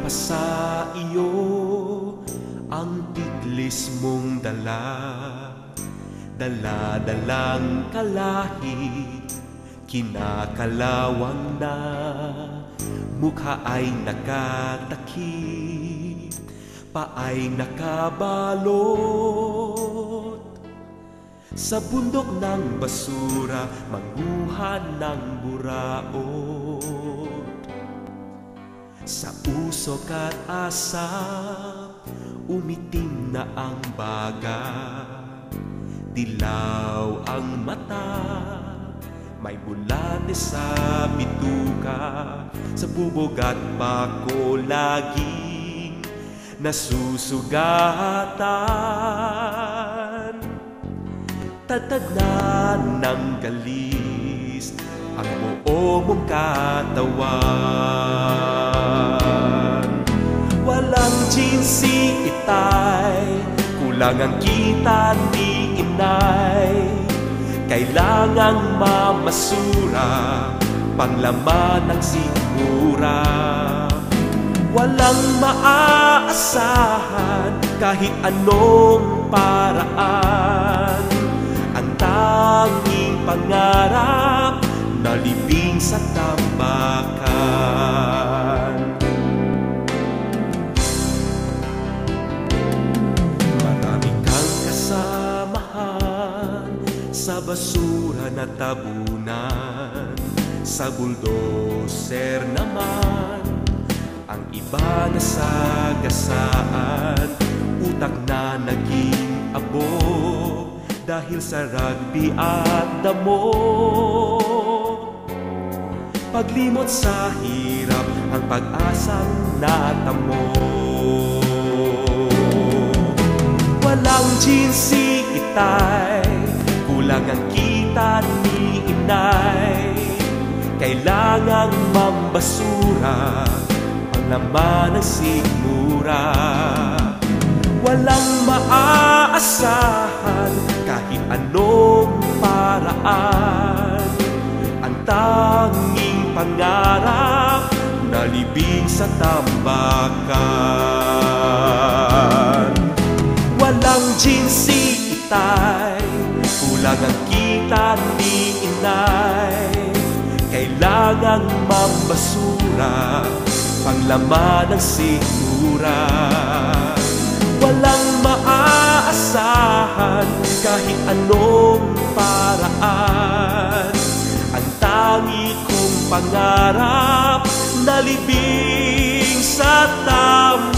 pa sa iyo ang tiklis mong dala, dala-dalang kalahi, kinakalawang na mukha ay nakatakip, paay nakabalot. Sa bundok ng basura, manguha ng buraot. Sa usok at asap, umitim na ang baga. Dilaw ang mata, may bulate sa bituka. Sa bubog at pako laging nasusugatan. Tatad na ng galis ang buo mong katawan. Walang jinsi itay, kulang ang kita ni inay. Kailangang mamasura, panglaman ng sikmura. Walang maaasahan, kahit anong paraan. Ang tanging pangarap, nalibing sa tambakan. Marami kang kasamahan sa basura na tabunan. Sa bulldozer naman, ang iba na sagasaan. Utak na naging abo dahil sa rugby at damo. Paglimot sa hirap, ang pag-asang natamo. Walang jinsi itay, kulang ang kita ni inay. Kailangang mambasura, panglaman ng sikmura. Walang maaasahan, kahit anong paraan. Ang tanging pangarap, nalibing sa tambakan. Walang jinsi itay, kulang ang kita ni inay. Kailangang mambasura, panglaman ng sikmura. Walang maaasahan, kahit anong paraan. Ang tangi kong pangarap, nalibing sa tambakan.